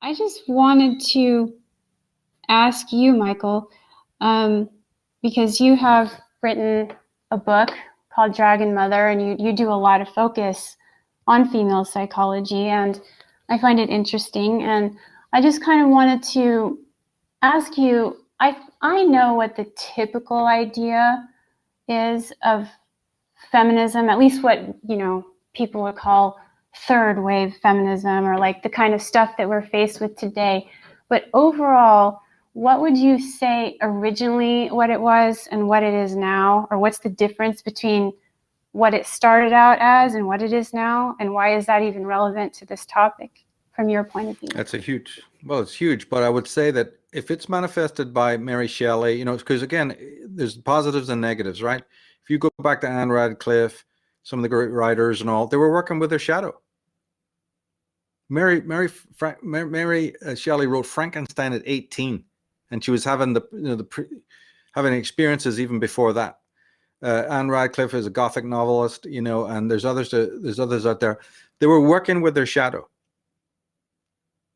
I just wanted to ask you, Michael, um, because you have written a book called Dragon Mother, and you do a lot of focus on female psychology, and I find it interesting. And I just kind of wanted to ask you, I know what the typical idea is of feminism, at least what, people would call third wave feminism, or like the kind of stuff that we're faced with today. But overall, what would you say originally what it was and what it is now? Or what's the difference between what it started out as and what it is now? And why is that even relevant to this topic from your point of view? That's it's huge, but I would say that if it's manifested by Mary Shelley, because again, there's positives and negatives, right? If you go back to Anne Radcliffe, some of the great writers and all, they were working with their shadow. Mary Shelley wrote Frankenstein at 18, and she was having having experiences even before that. Anne Radcliffe is a Gothic novelist, and there's others out there. They were working with their shadow.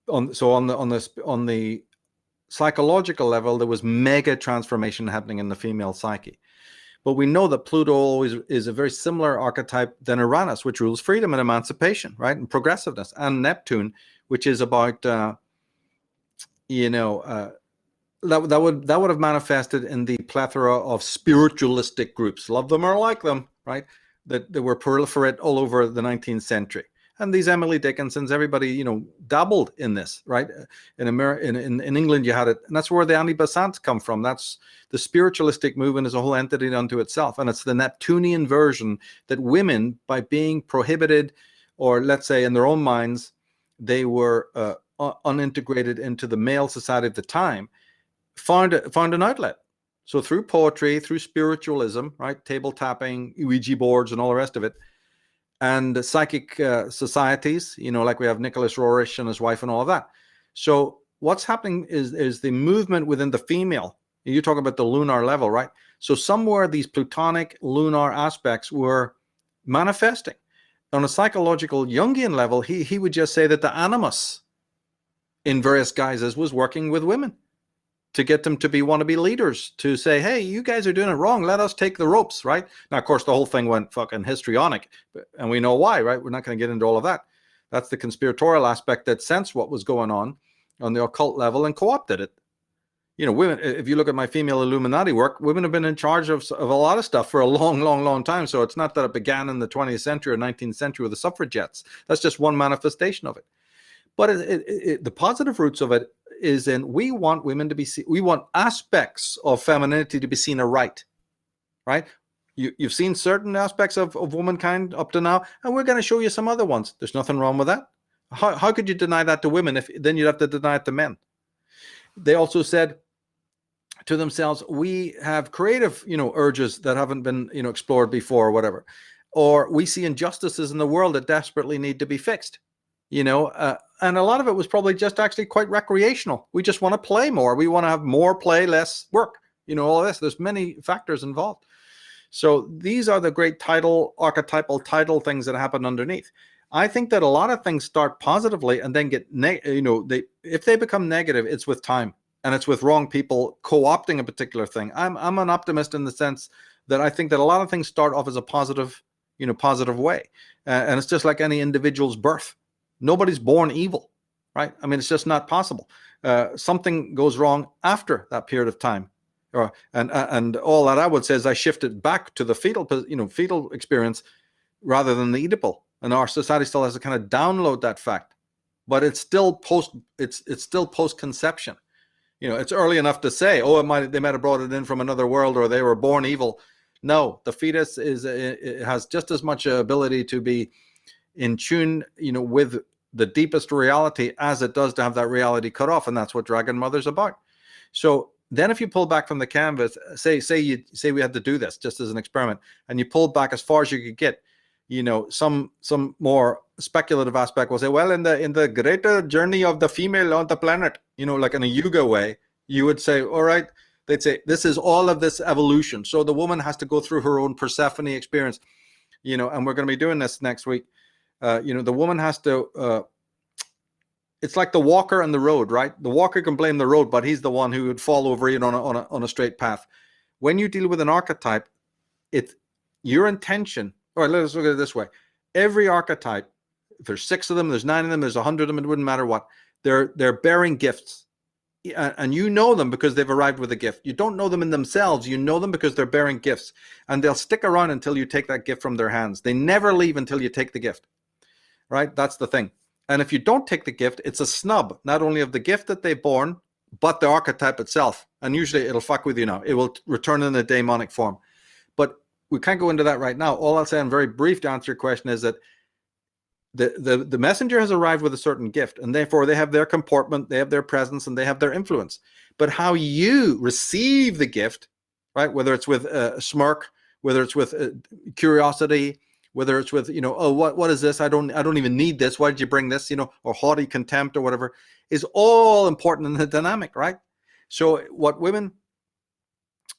On the psychological level, there was mega transformation happening in the female psyche. But we know that Pluto always is a very similar archetype than Uranus, which rules freedom and emancipation, right, and progressiveness, and Neptune, which is about that would have manifested in the plethora of spiritualistic groups, love them or like them, right, that were proliferate all over the 19th century. And these Emily Dickinsons, everybody, dabbled in this, right? In America, in England, you had it, and that's where the anti-Bassants come from. That's the spiritualistic movement is a whole entity unto itself, and it's the Neptunian version that women, by being prohibited, or let's say in their own minds, they were unintegrated into the male society of the time, found an outlet. So through poetry, through spiritualism, right, table tapping, Ouija boards, and all the rest of it. And psychic societies, like we have Nicholas Roerich and his wife and all of that. So what's happening is the movement within the female. You talk about the lunar level, right? So somewhere these plutonic lunar aspects were manifesting. On a psychological Jungian level, he would just say that the animus in various guises was working with women to get them to wannabe leaders, to say, hey, you guys are doing it wrong. Let us take the ropes, right? Now, of course, the whole thing went fucking histrionic, and we know why, right? We're not going to get into all of that. That's the conspiratorial aspect that sensed what was going on the occult level and co-opted it. Women, if you look at my female Illuminati work, women have been in charge of a lot of stuff for a long, long, long time. So it's not that it began in the 20th century or 19th century with the suffragettes. That's just one manifestation of it. But the positive roots of it is in we want women to be we want aspects of femininity to be seen aright, right? You've seen certain aspects of womankind up to now, and we're going to show you some other ones. There's nothing wrong with that. How could you deny that to women if then you'd have to deny it to men? They also said to themselves, we have creative, urges that haven't been, explored before or whatever, or we see injustices in the world that desperately need to be fixed. And a lot of it was probably just actually quite recreational. We just want to play more. We want to have more play, less work. All of this. There's many factors involved. So these are the great archetypal title things that happen underneath. I think that a lot of things start positively and then get, if they become negative, it's with time and it's with wrong people co-opting a particular thing. I'm an optimist in the sense that I think that a lot of things start off as a positive way. And it's just like any individual's birth. Nobody's born evil, right? I mean, it's just not possible. Something goes wrong after that period of time, and all that I would say is I shifted back to the fetal experience rather than the Oedipal, and our society still has to kind of download that fact, but it's still post conception. It's early enough to say, they might have brought it in from another world or they were born evil. No, the fetus it has just as much ability to be in tune, with the deepest reality as it does to have that reality cut off, and that's what Dragon Mother's about. So then, if you pull back from the canvas, say we had to do this just as an experiment, and you pulled back as far as you could get, some more speculative aspect will say, well, in the greater journey of the female on the planet, like in a Yuga way, you would say, all right, they'd say this is all of this evolution. So the woman has to go through her own Persephone experience, and we're going to be doing this next week. The woman has to it's like the walker and the road, right? The walker can blame the road, but he's the one who would fall over on a straight path. When you deal with an archetype, it's your intention. All right, let's look at it this way. Every archetype, if there's 6 of them, there's 9 of them, there's 100 of them, it wouldn't matter what. They're bearing gifts. And you know them because they've arrived with a gift. You don't know them in themselves. You know them because they're bearing gifts. And they'll stick around until you take that gift from their hands. They never leave until you take the gift. Right? That's the thing. And if you don't take the gift, it's a snub, not only of the gift that they've borne, but the archetype itself. And usually it'll fuck with you now. It will return in a demonic form. But we can't go into that right now. All I'll say in very brief to answer your question is that the messenger has arrived with a certain gift, and therefore they have their comportment, they have their presence, and they have their influence. But how you receive the gift, right? Whether it's with a smirk, whether it's with curiosity, whether it's with, oh, what is this? I don't even need this. Why did you bring this? Or haughty contempt or whatever, is all important in the dynamic, right? So what women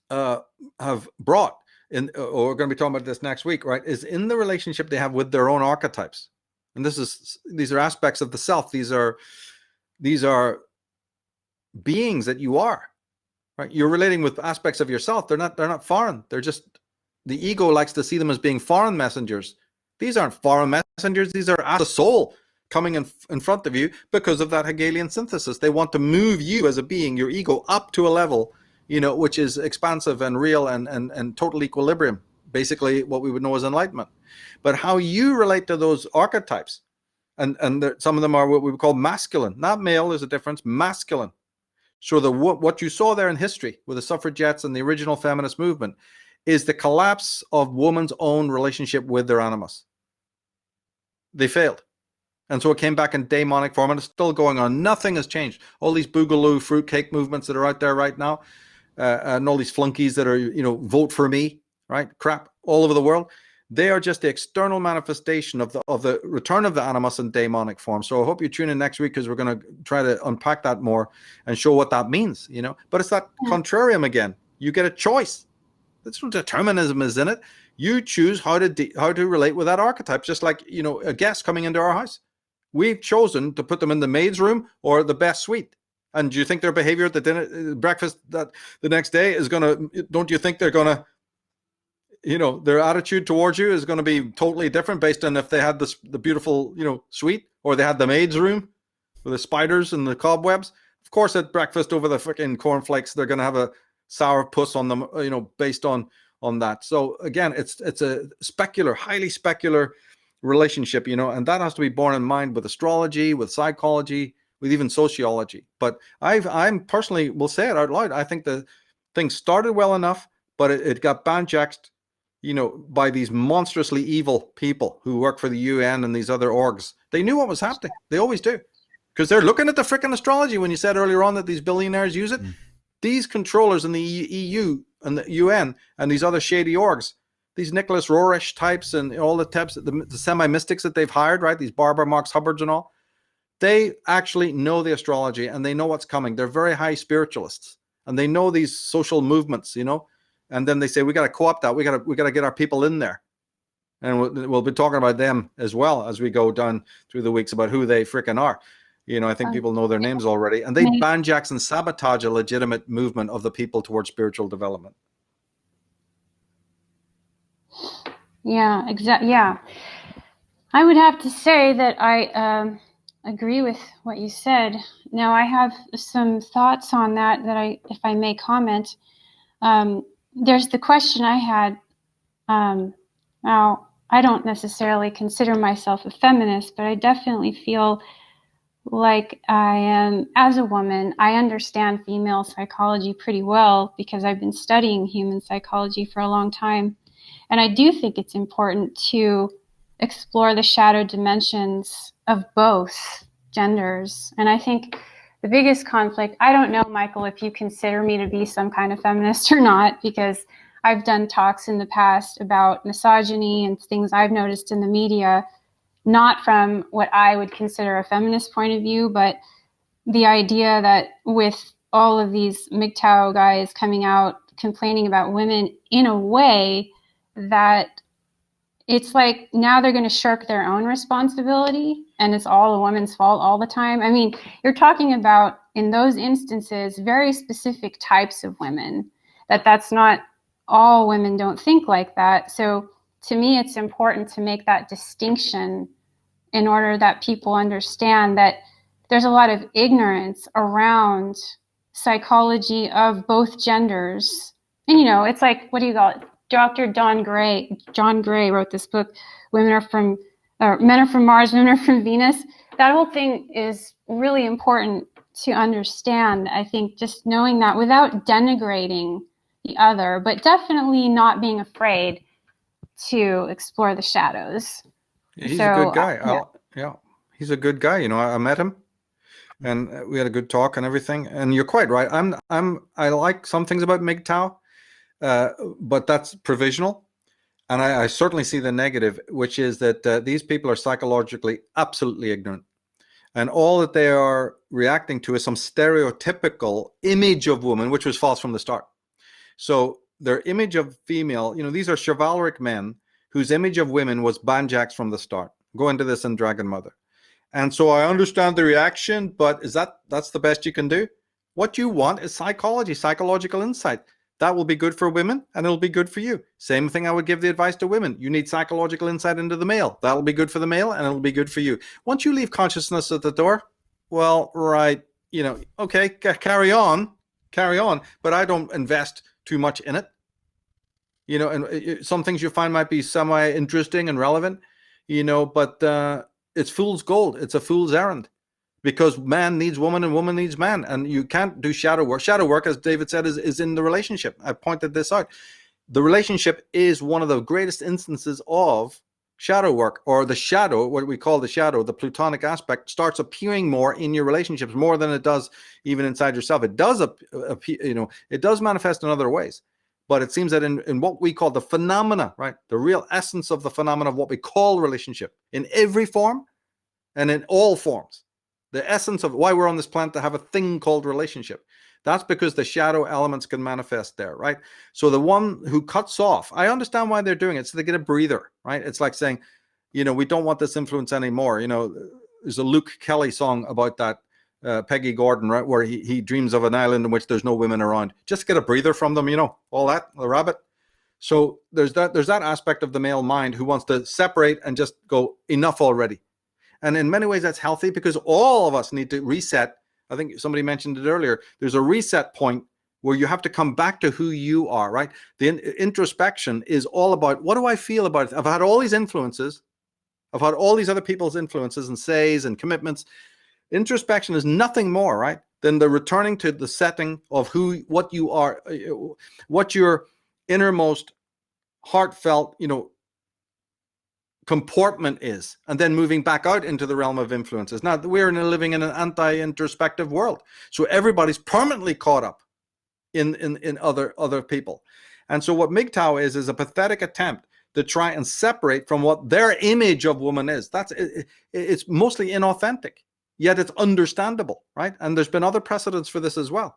have brought in, or we're going to be talking about this next week, right, is in the relationship they have with their own archetypes. And these are aspects of the self. These are beings that you are, right? You're relating with aspects of yourself. They're not foreign. They're just, the ego likes to see them as being foreign messengers. These aren't foreign messengers. These are the soul coming in front of you because of that Hegelian synthesis. They want to move you as a being, your ego, up to a level, which is expansive and real and total equilibrium. Basically what we would know as enlightenment. But how you relate to those archetypes, and some of them are what we would call masculine, not male, there's a difference, masculine. So what you saw there in history with the suffragettes and the original feminist movement is the collapse of woman's own relationship with their animus. They failed. And so it came back in demonic form, and it's still going on. Nothing has changed. All these boogaloo fruitcake movements that are out there right now, and all these flunkies that are, vote for me, right? Crap all over the world. They are just the external manifestation of the return of the animus in demonic form. So I hope you tune in next week, because we're going to try to unpack that more and show what that means, But it's that contrarium again. You get a choice. That's no determinism is in it. You choose how to relate with that archetype, just like, a guest coming into our house. We've chosen to put them in the maid's room or the best suite. And do you think their behavior at the breakfast that the next day is going to, don't you think they're going to, their attitude towards you is going to be totally different based on if they had the beautiful, suite, or they had the maid's room with the spiders and the cobwebs? Of course, at breakfast over the freaking cornflakes, they're going to have a sour puss on them, based on that. So again, it's a highly specular relationship, and that has to be borne in mind with astrology, with psychology, with even sociology. But I'm personally will say it out loud. I think the thing started well enough, but it got banjaxed, by these monstrously evil people who work for the UN and these other orgs. They knew what was happening. They always do, because they're looking at the frickin' astrology. When you said earlier on that these billionaires use it, these controllers in the EU and the UN and these other shady orgs, these Nicholas Roerish types and all the types, the semi-mystics that they've hired, right? These Barbara Marx Hubbards and all, they actually know the astrology and they know what's coming. They're very high spiritualists and they know these social movements, and then they say, we got to co-opt that. We got to get our people in there. And we'll be talking about them as well as we go down through the weeks about who they frickin' are. I think people know their names already. And they banjax and sabotage a legitimate movement of the people towards spiritual development. Yeah, exactly. Yeah. I would have to say that I agree with what you said. Now, I have some thoughts on that if I may comment. There's the question I had. Now, I don't necessarily consider myself a feminist, but I definitely feel like I am, as a woman, I understand female psychology pretty well because I've been studying human psychology for a long time. And I do think it's important to explore the shadow dimensions of both genders. And I think the biggest conflict, I don't know, Michael, if you consider me to be some kind of feminist or not, because I've done talks in the past about misogyny and things I've noticed in the media, not from what I would consider a feminist point of view, but the idea that with all of these MGTOW guys coming out complaining about women in a way that it's like now they're going to shirk their own responsibility and it's all a woman's fault all the time. I mean, you're talking about, in those instances, very specific types of women, that's not all women don't think like that. So to me, it's important to make that distinction in order that people understand that there's a lot of ignorance around psychology of both genders. And it's like, what do you call it? Dr. John Gray wrote this book, Men Are from Mars, Women Are from Venus. That whole thing is really important to understand. I think just knowing that without denigrating the other, but definitely not being afraid to explore the shadows. Yeah, he's a So, good guy. yeah. Yeah, he's a good guy. I met him, and we had a good talk and everything. And you're quite right. I like some things about MGTOW, but that's provisional. And I certainly see the negative, which is that these people are psychologically absolutely ignorant. And all that they are reacting to is some stereotypical image of woman, which was false from the start. So their image of female, these are chivalric men whose image of women was banjacks from the start. Go into this in Dragon Mother. And so I understand the reaction, but that's the best you can do? What you want is psychology, psychological insight. That will be good for women and it'll be good for you. Same thing I would give the advice to women. You need psychological insight into the male. That'll be good for the male and it'll be good for you. Once you leave consciousness at the door, well, right, okay, carry on, but I don't invest too much in it. And some things you find might be semi-interesting and relevant, but it's fool's gold. It's a fool's errand. Because man needs woman and woman needs man. And you can't do shadow work. Shadow work, as David said, is in the relationship. I pointed this out. The relationship is one of the greatest instances of shadow work, or the shadow, what we call the shadow, the plutonic aspect, starts appearing more in your relationships, more than it does even inside yourself. It does, it does manifest in other ways. But it seems that in what we call the phenomena, right, the real essence of the phenomena of what we call relationship, in every form and in all forms, the essence of why we're on this planet, to have a thing called relationship. That's because the shadow elements can manifest there, right? So the one who cuts off, I understand why they're doing it, so they get a breather, right? It's like saying, we don't want this influence anymore. There's a Luke Kelly song about that, Peggy Gordon, right, where he dreams of an island in which there's no women around. Just get a breather from them, all that, the rabbit. So there's that aspect of the male mind who wants to separate and just go, enough already. And in many ways, that's healthy, because all of us need to reset. I think somebody mentioned it earlier. There's a reset point where you have to come back to who you are, right? The introspection is all about, what do I feel about it? I've had all these influences. I've had all these other people's influences and says and commitments. Introspection is nothing more, right, than the returning to the setting of what you are, what your innermost heartfelt, comportment is, and then moving back out into the realm of influences. Now, we're living in an anti-introspective world, so everybody's permanently caught up in other people. And so what MGTOW is a pathetic attempt to try and separate from what their image of woman is. It's mostly inauthentic, yet it's understandable, right? And there's been other precedents for this as well,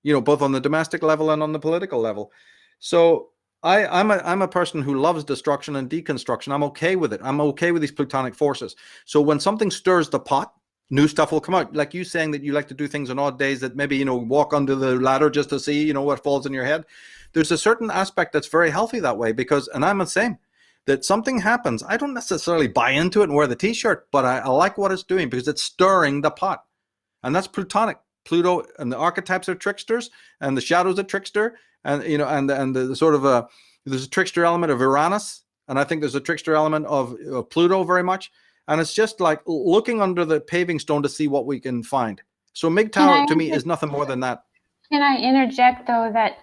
both on the domestic level and on the political level. So I'm a person who loves destruction and deconstruction. I'm okay with it. I'm okay with these plutonic forces. So when something stirs the pot, new stuff will come out. Like you saying that you like to do things on odd days, that maybe, walk under the ladder just to see, what falls in your head. There's a certain aspect that's very healthy that way, because, and I'm the same, that something happens. I don't necessarily buy into it and wear the t-shirt, but I like what it's doing because it's stirring the pot. And that's plutonic. Pluto and the archetypes are tricksters, and the shadows are trickster, and and the sort of there's a trickster element of Uranus, and I think there's a trickster element of Pluto very much, and it's just like looking under the paving stone to see what we can find. So MGTOW to me is nothing more than that. Can I interject though that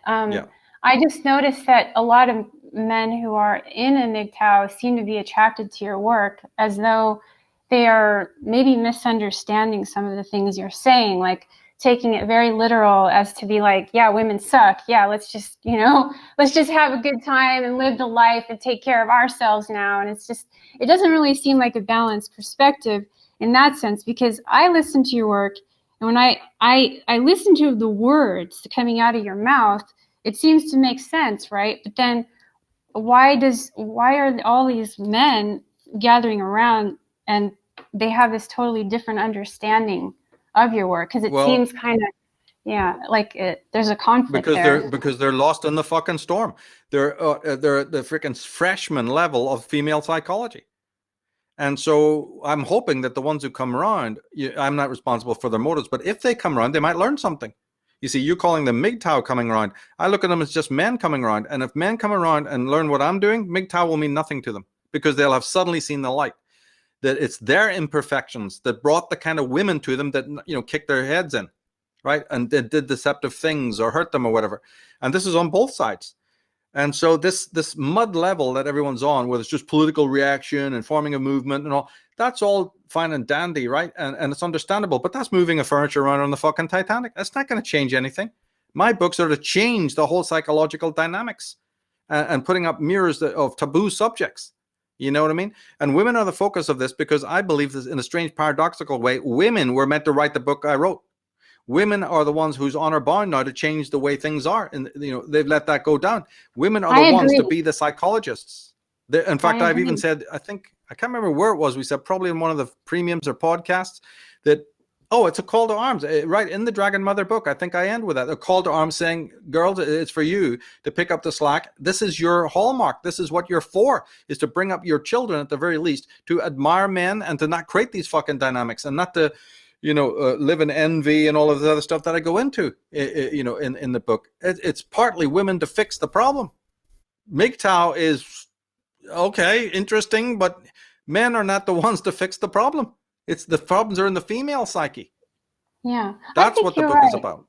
I just noticed that a lot of men who are in a MGTOW seem to be attracted to your work, as though they are maybe misunderstanding some of the things you're saying, like taking it very literal as to be like, yeah, women suck. Yeah, let's just have a good time and live the life and take care of ourselves now. And it doesn't really seem like a balanced perspective in that sense, because I listen to your work, and when I listen to the words coming out of your mouth, it seems to make sense, right? But then why are all these men gathering around and they have this totally different understanding of your work? Because it Well, seems kind of, yeah, like there's a conflict because there. they're lost in the fucking storm. They're the freaking freshman level of female psychology. And so I'm hoping that the ones who come around, I'm not responsible for their motives, but if they come around, they might learn something. You see, you're calling them MGTOW coming around. I look at them as just men coming around. And if men come around and learn what I'm doing, MGTOW will mean nothing to them because they'll have suddenly seen the light. That it's their imperfections that brought the kind of women to them that, kicked their heads in, right? And did deceptive things or hurt them or whatever. And this is on both sides. And so this mud level that everyone's on, where it's just political reaction and forming a movement and all, that's all fine and dandy, right? And it's understandable, but that's moving a furniture around on the fucking Titanic. That's not going to change anything. My books are to change the whole psychological dynamics and putting up mirrors of taboo subjects. You know what I mean? And women are the focus of this because I believe this in a strange paradoxical way. Women were meant to write the book I wrote. Women are the ones who's honor bound now to change the way things are, and they've let that go down. Women are the I ones to agree. be the psychologists. In I fact, I've even agree. said, I can't remember where it was. We said probably in one of the premiums or podcasts that, oh, it's a call to arms, right in the Dragon Mother book. I think I end with that, a call to arms saying, girls, it's for you to pick up the slack. This is your hallmark. This is what you're for, is to bring up your children at the very least to admire men and to not create these fucking dynamics and not to live in envy and all of the other stuff that I go into, in the book. It's partly women to fix the problem. MGTOW is okay, interesting, but men are not the ones to fix the problem. It's the problems are in the female psyche. Yeah, I That's think what the you're book is right. about.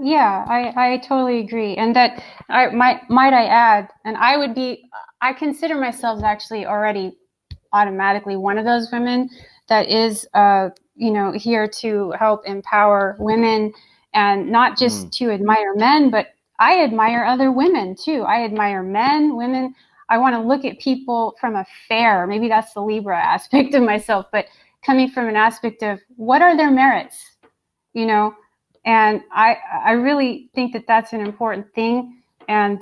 Yeah, I totally agree. And that might I add, and I consider myself actually already automatically one of those women that is, here to help empower women and not just to admire men, but I admire other women too. I admire men, women. I want to look at people from a fair, maybe that's the Libra aspect of myself, but coming from an aspect of what are their merits, you know, and I really think that that's an important thing. And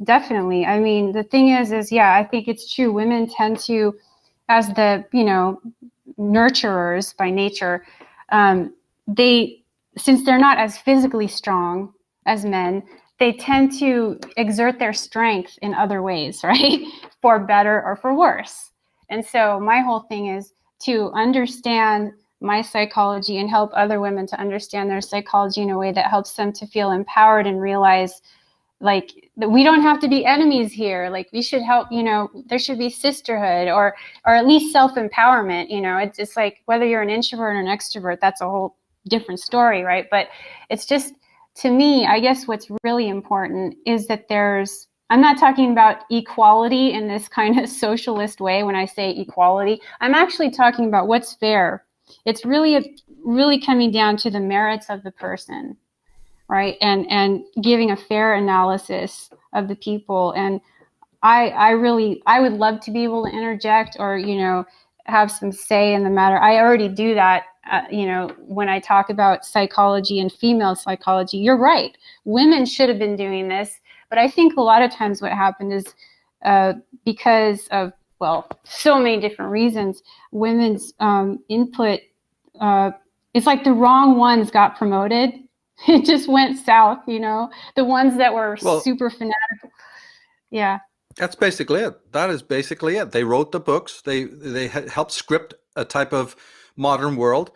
definitely, I mean, the thing is, yeah, I think it's true. Women tend to, as the nurturers by nature, they, since they're not as physically strong as men, they tend to exert their strength in other ways, right? For better or for worse. And so my whole thing is to understand my psychology and help other women to understand their psychology in a way that helps them to feel empowered and realize, like, that we don't have to be enemies here. Like, we should help, there should be sisterhood, or at least self-empowerment. It's like, whether you're an introvert or an extrovert, that's a whole different story, right? But it's just, to me, I guess what's really important is that I'm not talking about equality in this kind of socialist way. When I say equality, I'm actually talking about what's fair. It's really coming down to the merits of the person, right? And giving a fair analysis of the people. And I would love to be able to interject, or have some say in the matter. I already do that. When I talk about psychology and female psychology, you're right. Women should have been doing this, but I think a lot of times what happened is, because of, well, so many different reasons, women's input. Uh, it's like the wrong ones got promoted. It just went south. The ones that were Well, super fanatical. Yeah. that's basically it. That is basically it. They wrote the books. They helped script a type of modern world,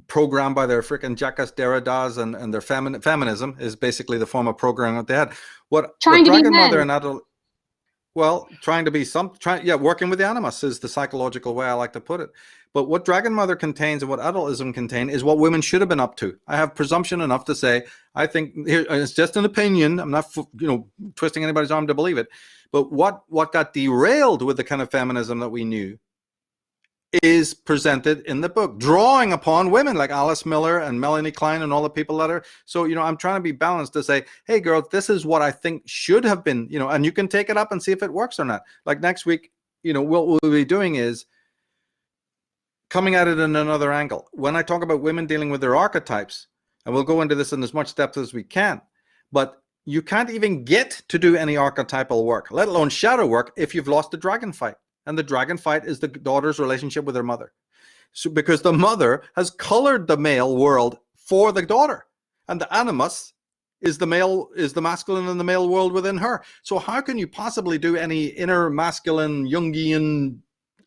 programmed by their freaking Jacques Derridas and their feminism is basically the form of programming that they had. What Trying to be Dragon Mother men. and Adult, trying to be working with the Animus is the psychological way I like to put it. But what Dragon Mother contains and what adultism contain is what women should have been up to. I have presumption enough to say, I think here, it's just an opinion. I'm not, twisting anybody's arm to believe it. But what got derailed with the kind of feminism that we knew is presented in the book, drawing upon women like Alice Miller and Melanie Klein and all the people that are. So, I'm trying to be balanced to say, hey, girls, this is what I think should have been, and you can take it up and see if it works or not. Like next week, what we'll be doing is coming at it in another angle. When I talk about women dealing with their archetypes, and we'll go into this in as much depth as we can, but you can't even get to do any archetypal work, let alone shadow work, if you've lost the dragon fight. And the dragon fight is the daughter's relationship with her mother. So, because the mother has colored the male world for the daughter, and the animus is the masculine and the male world within her. So how can you possibly do any inner masculine Jungian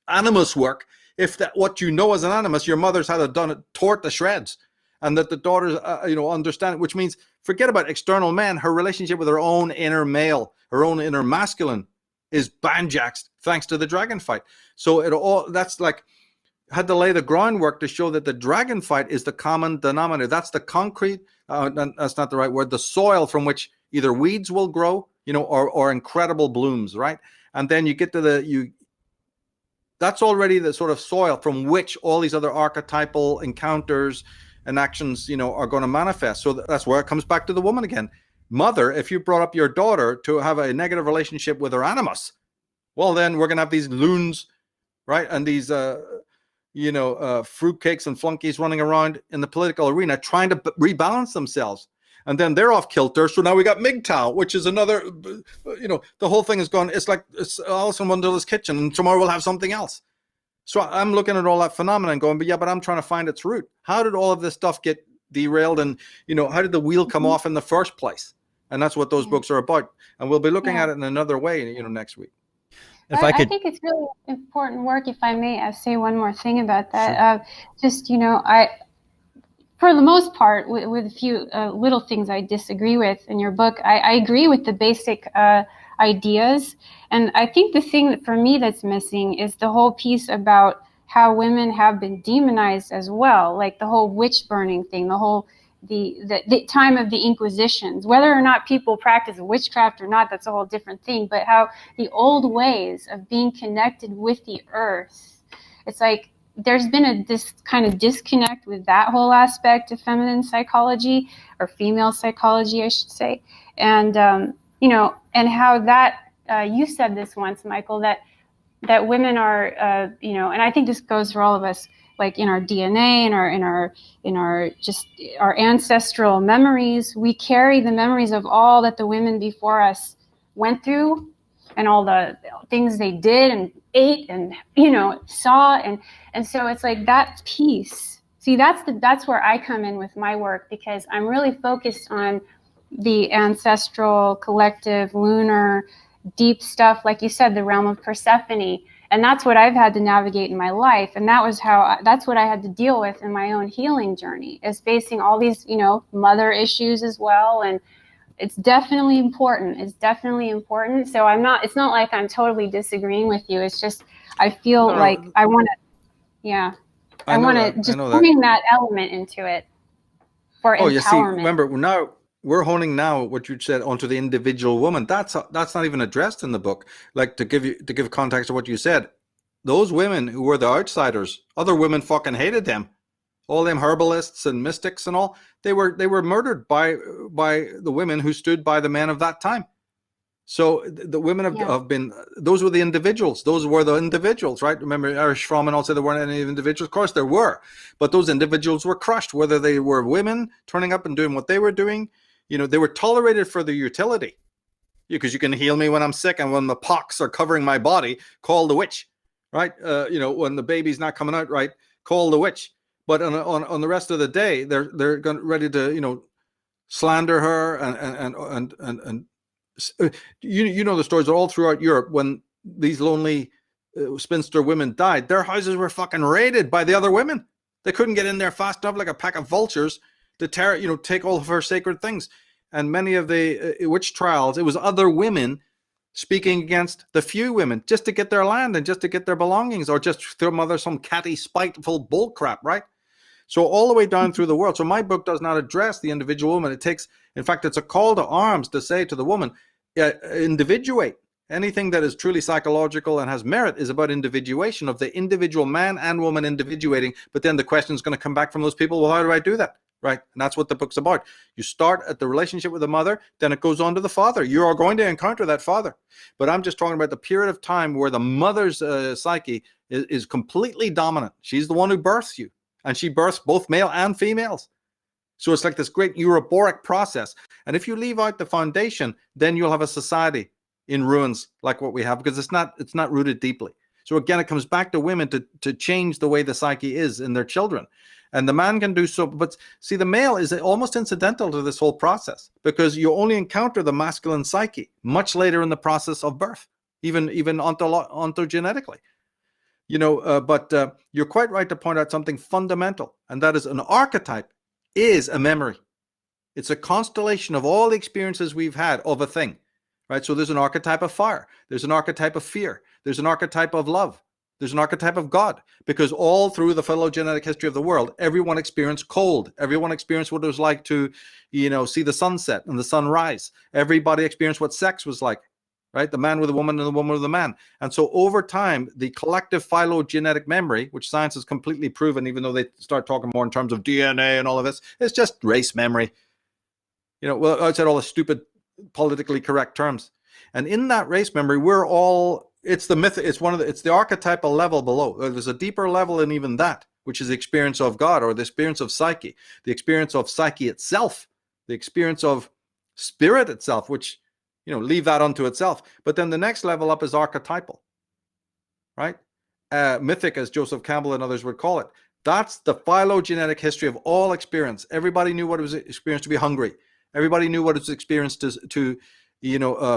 animus work if that what you know as an animus, your mother's had it done, it tore to shreds, and that the daughters understand it, which means forget about external men. Her relationship with her own inner male, her own inner masculine, is banjaxed thanks to the dragon fight. So that's like had to lay the groundwork to show that the dragon fight is the common denominator. That's the concrete, that's not the right word, the soil from which either weeds will grow, or incredible blooms, right? And then you get to that's already the sort of soil from which all these other archetypal encounters and actions, are going to manifest. So that's where it comes back to the woman again. Mother, if you brought up your daughter to have a negative relationship with her animus, well, then we're going to have these loons, right? And these, fruitcakes and flunkies running around in the political arena trying to rebalance themselves. And then they're off kilter. So now we got MGTOW, which is another, the whole thing is gone. It's like it's Alice in Wonderland's kitchen, and tomorrow we'll have something else. So I'm looking at all that phenomenon going, but I'm trying to find its root. How did all of this stuff get derailed? And, how did the wheel come off in the first place? And that's what those books are about. And we'll be looking at it in another way, next week. I think it's really important work, if I may say one more thing about that. Sure. For the most part, with a few little things I disagree with in your book, I agree with the basic ideas. And I think the thing that for me that's missing is the whole piece about how women have been demonized as well, like the whole witch burning thing, the whole the time of the Inquisitions. Whether or not people practice witchcraft or not, that's a whole different thing. But how the old ways of being connected with the earth, it's like there's been this kind of disconnect with that whole aspect of feminine psychology, or female psychology, I should say. And and how that you said this once, Michael, that women are, and I think this goes for all of us, like in our DNA, in our ancestral memories, we carry the memories of all that the women before us went through, and all the things they did and ate and saw, and so it's like that piece. See, that's where I come in with my work, because I'm really focused on the ancestral, collective, lunar, deep stuff, like you said, the realm of Persephone. And that's what I've had to navigate in my life. And that's what I had to deal with in my own healing journey, is facing all these, mother issues as well. And it's definitely important. So it's not like I'm totally disagreeing with you. It's just, I feel like I want to just bring that element into it for empowerment. You see, remember, now we're honing now what you said onto the individual woman. That's not even addressed in the book. Like, to give context to what you said, those women who were the outsiders, other women fucking hated them. All them herbalists and mystics and all, they were murdered by the women who stood by the men of that time. So the women have been, those were the individuals. Those were the individuals, right? Remember, Irish Fromm also, there weren't any individuals. Of course there were, but those individuals were crushed, whether they were women turning up and doing what they were doing. They were tolerated for their utility, because you can heal me when I'm sick, and when the pox are covering my body, call the witch, right? When the baby's not coming out right, call the witch. But on the rest of the day, they're ready to slander her and the stories are all throughout Europe. When these lonely spinster women died, their houses were fucking raided by the other women. They couldn't get in there fast enough, like a pack of vultures, to take all of her sacred things. And many of the witch trials, it was other women speaking against the few women just to get their land and just to get their belongings, or just throw mother some catty, spiteful bull crap, right? So all the way down through the world. So my book does not address the individual woman. In fact, it's a call to arms to say to the woman, individuate. Anything that is truly psychological and has merit is about individuation of the individual man and woman individuating. But then the question is going to come back from those people, well, how do I do that? Right? And that's what the book's about. You start at the relationship with the mother, then it goes on to the father. You are going to encounter that father. But I'm just talking about the period of time where the mother's psyche is completely dominant. She's the one who births you. And she births both male and females. So it's like this great Euroboric process. And if you leave out the foundation, then you'll have a society in ruins like what we have, because it's not rooted deeply. So again, it comes back to women to change the way the psyche is in their children. And the man can do so, but see, the male is almost incidental to this whole process, because you only encounter the masculine psyche much later in the process of birth, even ontogenetically. But you're quite right to point out something fundamental, and that is an archetype is a memory. It's a constellation of all the experiences we've had of a thing, right? So there's an archetype of fire. There's an archetype of fear. There's an archetype of love. There's an archetype of God, because all through the phylogenetic history of the world, everyone experienced cold. Everyone experienced what it was like to, see the sunset and the sunrise. Everybody experienced what sex was like, right? The man with a woman and the woman with a man. And so over time, the collective phylogenetic memory, which science has completely proven, even though they start talking more in terms of DNA and all of this, it's just race memory. Well, outside all the stupid politically correct terms. And in that race memory, we're all, it's the myth, it's the archetypal level below. There's a deeper level than even that, which is the experience of God, or the experience of psyche, the experience of psyche itself, the experience of spirit itself, which, leave that unto itself. But then the next level up is archetypal, right? Mythic, as Joseph Campbell and others would call it. That's the phylogenetic history of all experience. Everybody knew what it was experienced to be hungry. Everybody knew what it was experienced to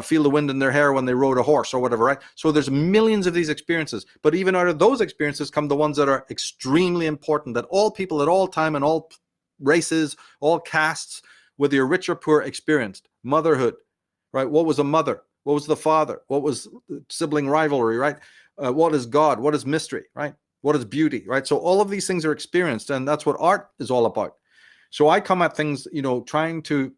feel the wind in their hair when they rode a horse or whatever, right? So there's millions of these experiences. But even out of those experiences come the ones that are extremely important, that all people at all time and all races, all castes, whether you're rich or poor, experienced. Motherhood, right? What was a mother? What was the father? What was sibling rivalry, right? What is God? What is mystery, right? What is beauty, right? So all of these things are experienced, and that's what art is all about. So I come at things, trying to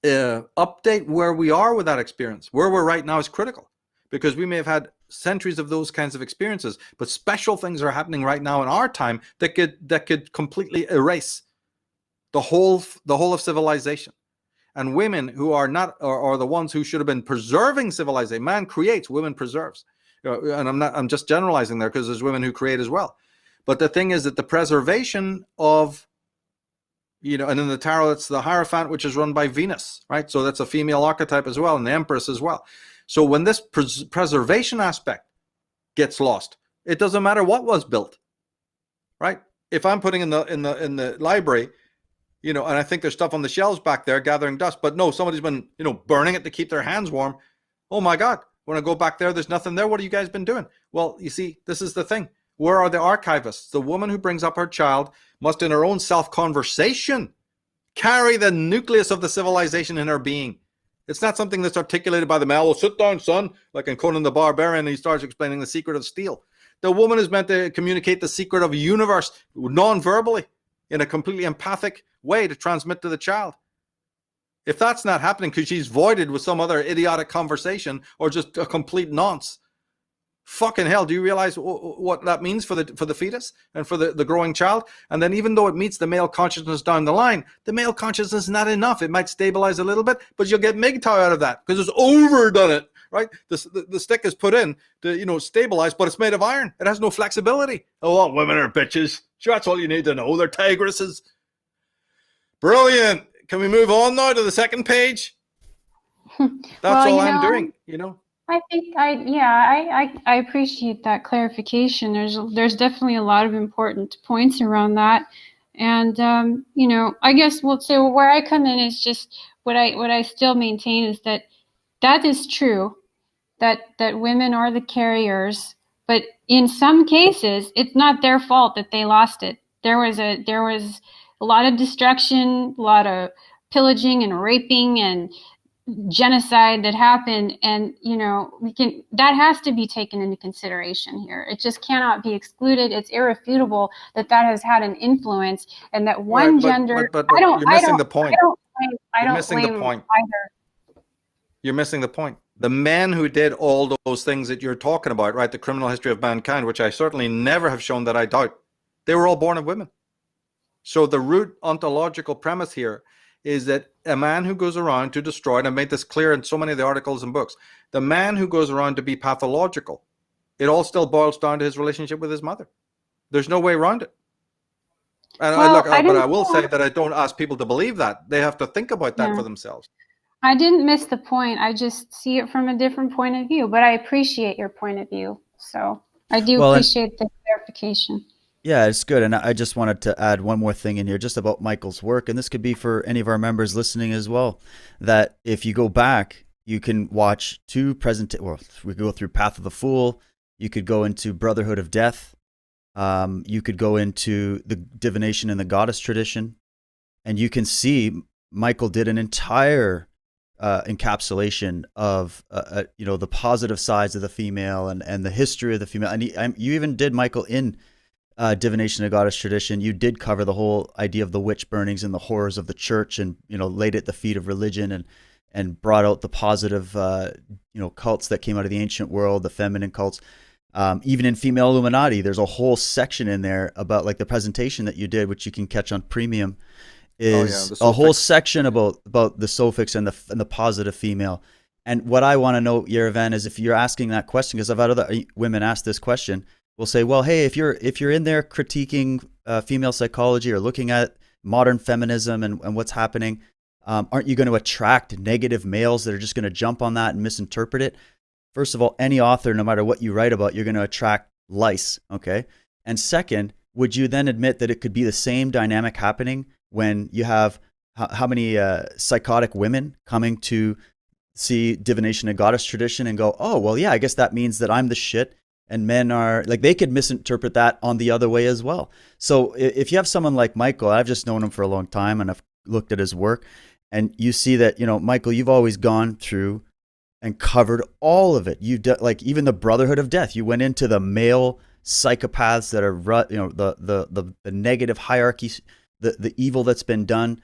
update where we are with that experience. Where we're right now is critical, because we may have had centuries of those kinds of experiences, but special things are happening right now in our time that could completely erase the whole of civilization. And women who are not are the ones who should have been preserving civilization. Man creates, women preserves. And I'm just generalizing there, because there's women who create as well. But the thing is that the preservation of, and in the tarot, it's the Hierophant, which is run by Venus, right? So that's a female archetype as well, and the Empress as well. So when this preservation aspect gets lost, it doesn't matter what was built, right? If I'm putting in the library, and I think there's stuff on the shelves back there gathering dust, but no, somebody's been, burning it to keep their hands warm. Oh my God, when I go back there, there's nothing there. What have you guys been doing? Well, you see, this is the thing. Where are the archivists? The woman who brings up her child must, in her own self-conversation, carry the nucleus of the civilization in her being. It's not something that's articulated by the male. Well, sit down, son, like in Conan the Barbarian, and he starts explaining the secret of steel. The woman is meant to communicate the secret of a universe non-verbally, in a completely empathic way, to transmit to the child. If that's not happening because she's voided with some other idiotic conversation or just a complete nonce, fucking hell, do you realize what that means for the fetus and for the growing child? And then even though it meets the male consciousness down the line, the male consciousness is not enough. It might stabilize a little bit, but you'll get MGTOW out of that because it's overdone it, right? The stick is put in to, stabilize, but it's made of iron. It has no flexibility. Oh, women are bitches. Sure, that's all you need to know. They're tigresses. Brilliant. Can we move on now to the second page? That's all I'm doing, I think I appreciate that clarification. There's definitely a lot of important points around that, and I guess we'll say where I come in is just what I still maintain is that is true, that women are the carriers, but in some cases it's not their fault that they lost it. There was a lot of destruction, a lot of pillaging and raping and genocide that happened, and that has to be taken into consideration here. It just cannot be excluded. It's irrefutable that has had an influence, and that one gender. But you're missing the point. I don't blame either. You're missing the point. The men who did all those things that you're talking about, right? The criminal history of mankind, which I certainly never have shown that I doubt, they were all born of women. So the root ontological premise here is that a man who goes around to destroy, and I've made this clear in so many of the articles and books, the man who goes around to be pathological, it all still boils down to his relationship with his mother. There's no way around it. And Well, I but didn't I will say say that I don't ask people to believe that. They have to think about that yeah. for themselves. I didn't miss the point. I just see it from a different point of view, but I appreciate your point of view. So I do Well, and appreciate the clarification. yeah, it's good. And I just wanted to add one more thing in here just about Michael's work. And this could be for any of our members listening as well. That if you go back, you can watch well, we go through Path of the Fool. You could go into Brotherhood of Death. You could go into the divination and the goddess tradition. And you can see Michael did an entire encapsulation of the positive sides of the female and the history of the female. And you even did, Michael, in divination and goddess tradition. You did cover the whole idea of the witch burnings and the horrors of the church, and laid at the feet of religion, and brought out the positive cults that came out of the ancient world, the feminine cults. Even in Female Illuminati, there's a whole section in there about like the presentation that you did, which you can catch on Premium, is a whole section about the suffix and the positive female. And what I want to know, Yerevan, is if you're asking that question, because I've had other women ask this question, we'll say, well, hey, if you're in there critiquing female psychology or looking at modern feminism and what's happening, aren't you going to attract negative males that are just going to jump on that and misinterpret it? First of all, any author, no matter what you write about, you're going to attract lice, okay? And second, would you then admit that it could be the same dynamic happening when you have how many psychotic women coming to see divination and goddess tradition and go, oh, well, yeah, I guess that means that I'm the shit, and men are like, they could misinterpret that on the other way as well. So if you have someone like Michael, I've just known him for a long time and I've looked at his work, and you see that, Michael, you've always gone through and covered all of it. You like even the Brotherhood of Death. You went into the male psychopaths that are, the negative hierarchies, the evil that's been done.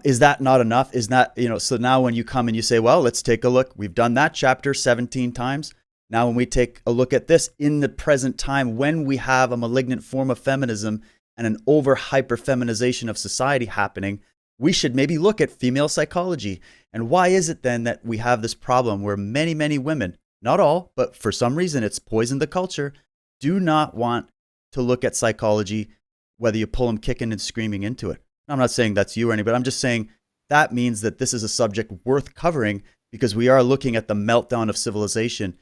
Is that not enough? Is that, so now when you come and you say, well, let's take a look. We've done that chapter 17 times. Now, when we take a look at this in the present time, when we have a malignant form of feminism and an over hyper feminization of society happening, we should maybe look at female psychology. And why is it then that we have this problem where many, many women, not all, but for some reason it's poisoned the culture, do not want to look at psychology, whether you pull them kicking and screaming into it? I'm not saying that's you or anybody. I'm just saying that means that this is a subject worth covering, because we are looking at the meltdown of civilization.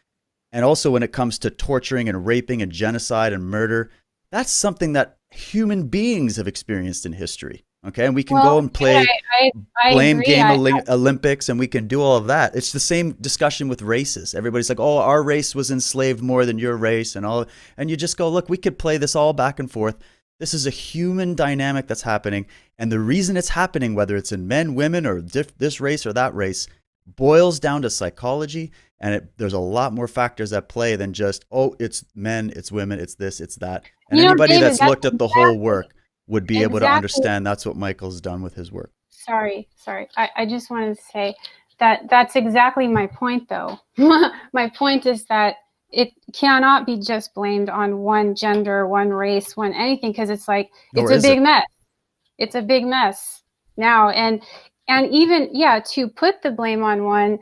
And also when it comes to torturing and raping and genocide and murder, that's something that human beings have experienced in history. Okay, and we can go and play I blame agree. game Olympics, and we can do all of that. It's the same discussion with races. Everybody's like, oh, our race was enslaved more than your race, and you just go, look, we could play this all back and forth. This is a human dynamic that's happening, and the reason it's happening, whether it's in men, women, or this race or that race, boils down to psychology, and there's a lot more factors at play than just, oh, it's men, it's women, it's this, it's that. And anybody David, that's looked at the whole work would be able to exactly. understand that's what Michael's done with his work. Sorry. I just wanted to say that that's exactly my point, though. My point is that it cannot be just blamed on one gender, one race, one anything, because it's like, it's a big mess. It's a big mess now. And even, to put the blame on one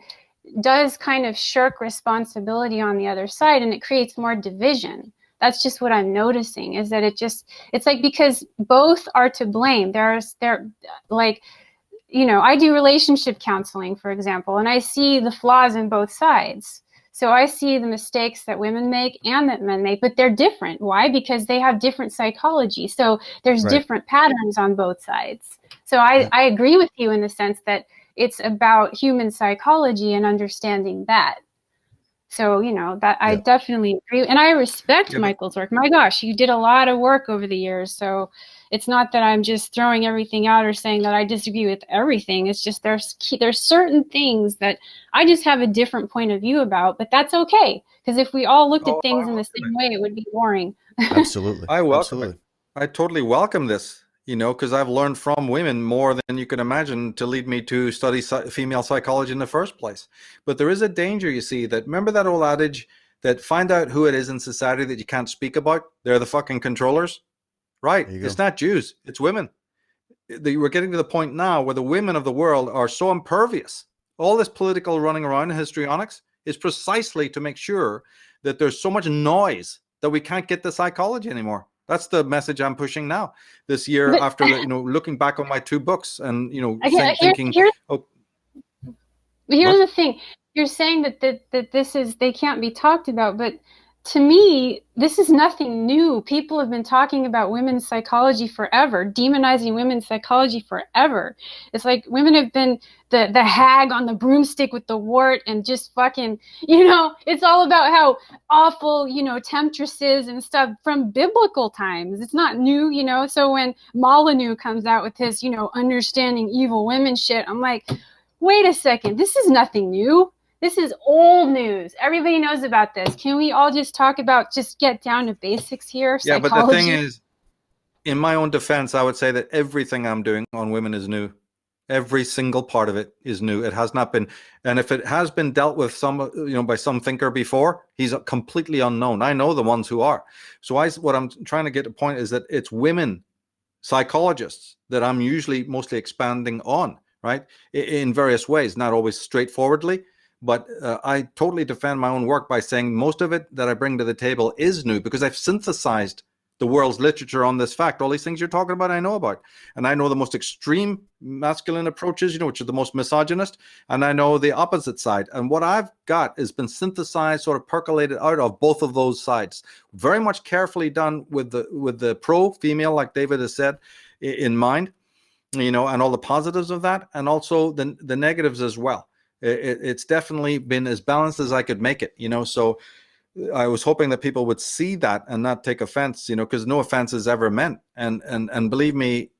does kind of shirk responsibility on the other side, and it creates more division. That's just what I'm noticing, is that it's like, because both are to blame. They're like, I do relationship counseling, for example, and I see the flaws in both sides. So I see the mistakes that women make and that men make, but they're different. Why? Because they have different psychology. So there's different patterns on both sides. So I agree with you in the sense that it's about human psychology and understanding that. So, that I definitely agree. And I respect Michael's work. My gosh, you did a lot of work over the years. So it's not that I'm just throwing everything out or saying that I disagree with everything. It's just there's certain things that I just have a different point of view about, but that's okay. Because if we all looked at things in the same way, it would be boring. Absolutely. I welcome it. I totally welcome this, because I've learned from women more than you can imagine to lead me to study female psychology in the first place. But there is a danger, you see, that, remember that old adage that find out who it is in society that you can't speak about? They're the fucking controllers. Right. It's not Jews. It's women. We're getting to the point now where the women of the world are so impervious. All this political running around in histrionics is precisely to make sure that there's so much noise that we can't get the psychology anymore. That's the message I'm pushing now this year, But after looking back on my 2 books and again, thinking, oh, here's what? the thing. You're saying that this is, they can't be talked about, but to me, this is nothing new. People have been talking about women's psychology forever, demonizing women's psychology forever. It's like women have been the hag on the broomstick with the wart, and just fucking, it's all about how awful, temptresses and stuff from biblical times. It's not new, So when Molyneux comes out with his, understanding evil women shit, I'm like, wait a second, this is nothing new. This is old news. Everybody knows about this. Can we all just talk about, just get down to basics here? Yeah, Psychology. but the thing is, in my own defense, I would say that everything I'm doing on women is new. Every single part of it is new. It has not been, and if it has been dealt with by some thinker before, he's completely unknown. I know the ones who are. So what I'm trying to get to point is that it's women psychologists that I'm usually mostly expanding on, right? In various ways, not always straightforwardly. But I totally defend my own work by saying most of it that I bring to the table is new, because I've synthesized the world's literature on this fact. All these things you're talking about, I know about. And I know the most extreme masculine approaches, which are the most misogynist. And I know the opposite side. And what I've got has been synthesized, sort of percolated out of both of those sides. Very much carefully done with the pro-female, like David has said, in mind, and all the positives of that, and also the negatives as well. It's definitely been as balanced as I could make it, so I was hoping that people would see that and not take offense, because no offense is ever meant. And believe me,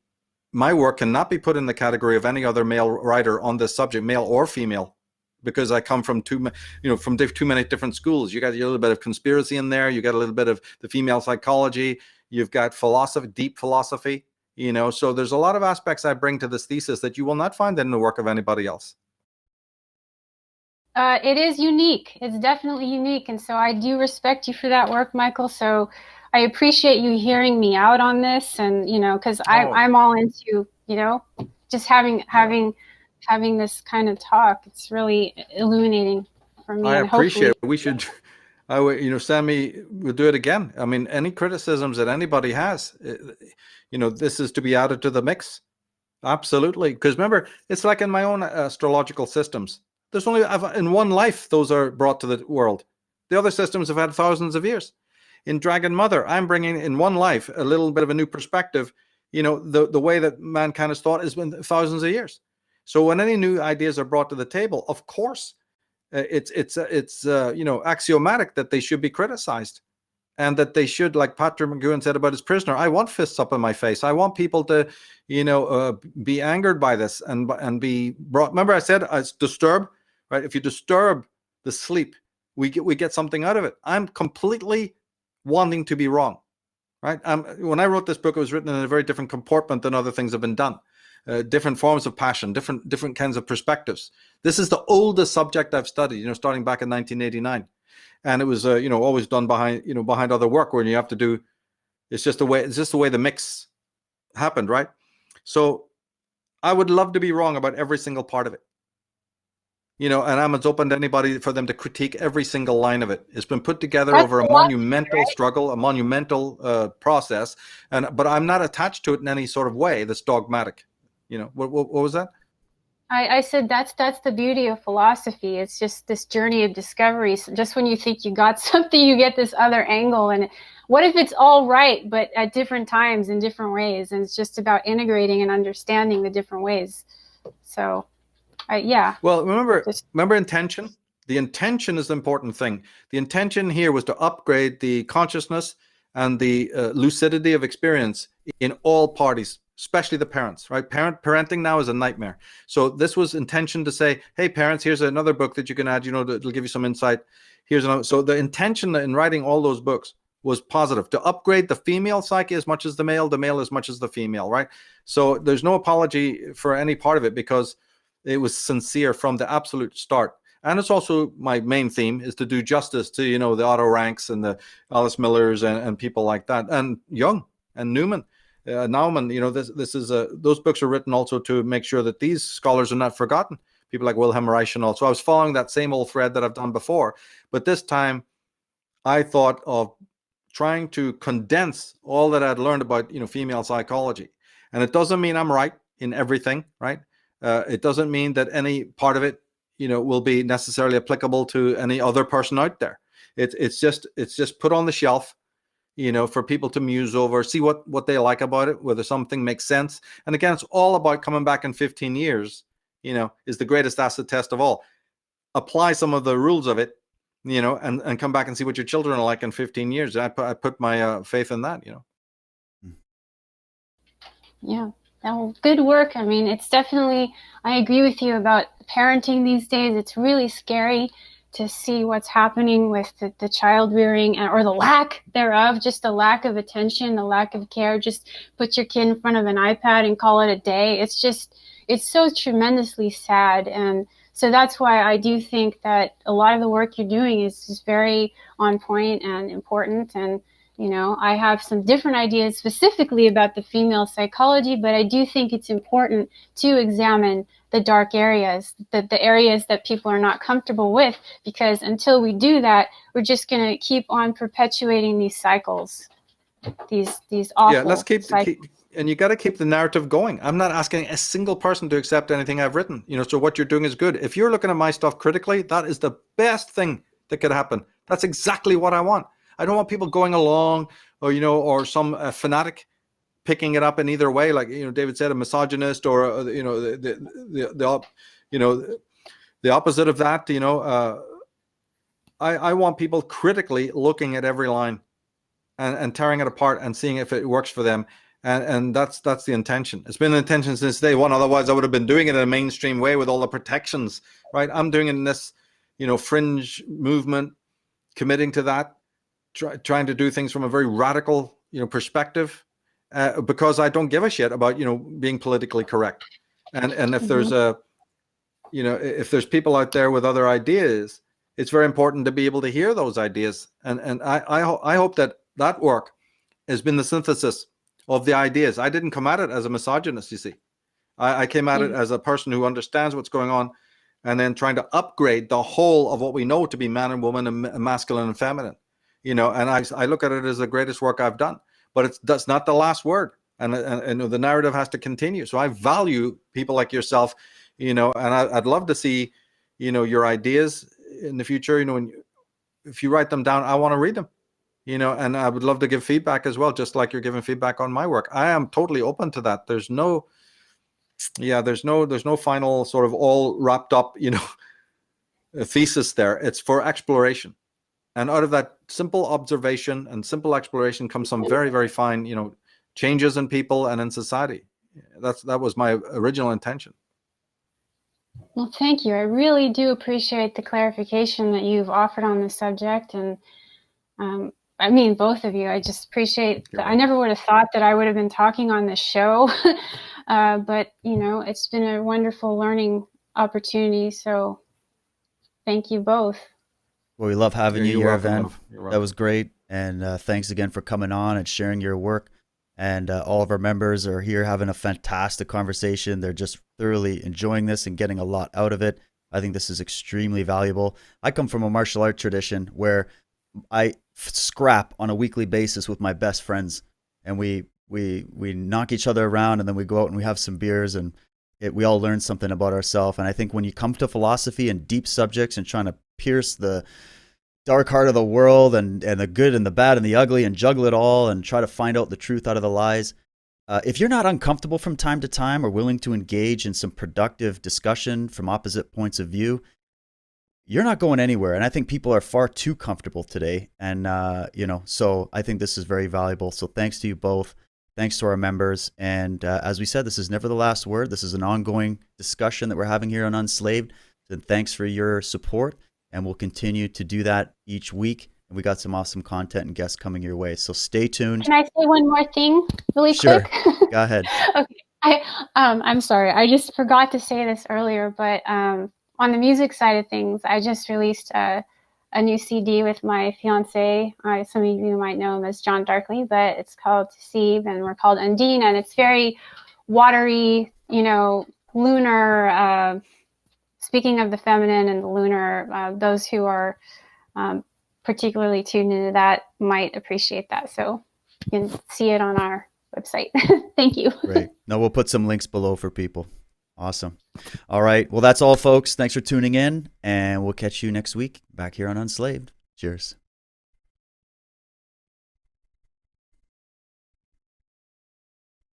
my work cannot be put in the category of any other male writer on this subject, male or female, because I come from too many different schools. You got a little bit of conspiracy in there. You got a little bit of the female psychology. You've got philosophy, deep philosophy, so there's a lot of aspects I bring to this thesis that you will not find in the work of anybody else. It is unique. It's definitely unique. And so I do respect you for that work, Michael. So I appreciate you hearing me out on this. And, because I'm all into, just having this kind of talk. It's really illuminating for me. I and appreciate hopefully, it. We should, Sammy, we'll do it again. I mean, any criticisms that anybody has, this is to be added to the mix. Absolutely. Because remember, it's like in my own astrological systems. There's only in one life those are brought to the world. The other systems have had thousands of years. In Dragon Mother, I'm bringing in one life a little bit of a new perspective. The way that mankind has thought has been thousands of years. So when any new ideas are brought to the table, of course, it's axiomatic that they should be criticized, and that they should, like Patrick McGowan said about his prisoner, I want fists up in my face. I want people to, be angered by this and be brought. Remember, I said it's disturb, right? If you disturb the sleep, we get something out of it. I'm completely wanting to be wrong, right? When I wrote this book, it was written in a very different comportment than other things have been done. Different forms of passion, different kinds of perspectives. This is the oldest subject I've studied, starting back in 1989. And it was, always done behind other work, where you have to do. It's just the way the mix happened, right? So I would love to be wrong about every single part of it, and I'm as open to anybody for them to critique every single line of it. It's been put together over a monumental struggle, a monumental process, but I'm not attached to it in any sort of way that's dogmatic. What was that? I said that's the beauty of philosophy. It's just this journey of discovery. So just when you think you got something, you get this other angle. And what if it's all right, but at different times in different ways? And it's just about integrating and understanding the different ways. So, yeah. Well, remember intention. The intention is the important thing. The intention here was to upgrade the consciousness and the lucidity of experience in all parties, especially the parents, right? Parenting now is a nightmare. So this was intention to say, hey, parents, here's another book that you can add, it'll give you some insight. Here's another. So the intention in writing all those books was positive, to upgrade the female psyche as much as the male as much as the female, right? So there's no apology for any part of it, because it was sincere from the absolute start. And it's also my main theme is to do justice to, the Otto Ranks and the Alice Millers and people like that, and Jung and Newman. Naumann, this is those books are written also to make sure that these scholars are not forgotten. People like Wilhelm Reich and all. So I was following that same old thread that I've done before, but this time I thought of trying to condense all that I'd learned about, female psychology. And it doesn't mean I'm right in everything, right? It doesn't mean that any part of it, will be necessarily applicable to any other person out there. It's just put on the shelf, for people to muse over, see what they like about it, whether something makes sense. And again, it's all about coming back in 15 years, is the greatest acid test of all. Apply some of the rules of it, and come back and see what your children are like in 15 years. I put my faith in that, Yeah. Oh, good work. I mean, it's definitely, I agree with you about parenting these days. It's really scary to see what's happening with the child rearing, or the lack thereof, just the lack of attention, the lack of care. Just put your kid in front of an iPad and call it a day. It's so tremendously sad. And so that's why I do think that a lot of the work you're doing is very on point and important. And I have some different ideas specifically about the female psychology, but I do think it's important to examine the dark areas, the areas that people are not comfortable with, because until we do that, we're just going to keep on perpetuating these cycles, these awful let's cycles. And you got to keep the narrative going. I'm not asking a single person to accept anything I've written, so what you're doing is good. If you're looking at my stuff critically, that is the best thing that could happen. That's exactly what I want. I don't want people going along, or some fanatic picking it up in either way, like David said, a misogynist, or the opposite of that. I want people critically looking at every line and tearing it apart and seeing if it works for them, and that's the intention. It's been the intention since day one. Otherwise, I would have been doing it in a mainstream way with all the protections, right? I'm doing it in this fringe movement, committing to that. Trying to do things from a very radical, perspective, because I don't give a shit about, being politically correct. And if there's if there's people out there with other ideas, it's very important to be able to hear those ideas. And I hope that work has been the synthesis of the ideas. I didn't come at it as a misogynist, you see. I came at it as a person who understands what's going on, and then trying to upgrade the whole of what we know to be man and woman, and masculine and feminine. And I look at it as the greatest work I've done, but that's not the last word. And the narrative has to continue. So I value people like yourself, and I'd love to see, your ideas in the future. If you write them down, I want to read them, and I would love to give feedback as well, just like you're giving feedback on my work. I am totally open to that. There's no final sort of all wrapped up, thesis there. It's for exploration. And out of that simple observation and simple exploration comes some very, very fine, changes in people and in society. That was my original intention. Well, thank you. I really do appreciate the clarification that you've offered on this subject. And I mean, both of you, I just appreciate that. I never would have thought that I would have been talking on this show, but, it's been a wonderful learning opportunity. So thank you both. Well, we love having you here, Evan. That was great. And thanks again for coming on and sharing your work. And all of our members are here having a fantastic conversation. They're just thoroughly enjoying this and getting a lot out of it. I think this is extremely valuable. I come from a martial art tradition where I scrap on a weekly basis with my best friends, and we knock each other around, and then we go out and we have some beers, and we all learn something about ourselves. And I think when you come to philosophy and deep subjects and trying to pierce the dark heart of the world and the good and the bad and the ugly and juggle it all and try to find out the truth out of the lies, if you're not uncomfortable from time to time or willing to engage in some productive discussion from opposite points of view, you're not going anywhere. And I think people are far too comfortable today. And, so I think this is very valuable. So thanks to you both. Thanks to our members. And as we said, this is never the last word. This is an ongoing discussion that we're having here on Unslaved. And thanks for your support. And we'll continue to do that each week. And we got some awesome content and guests coming your way. So stay tuned. Can I say one more thing really quick? Sure. Go ahead. Okay. I'm sorry. I just forgot to say this earlier, but on the music side of things, I just released a new CD with my fiance. Some of you might know him as John Darkley, but it's called Deceive, and we're called Undine. And it's very watery, lunar, speaking of the feminine and the lunar, those who are particularly tuned into that might appreciate that. So you can see it on our website. Thank you. Great. No, we'll put some links below for people. Awesome. All right. Well, that's all, folks. Thanks for tuning in, and we'll catch you next week back here on Unslaved. Cheers.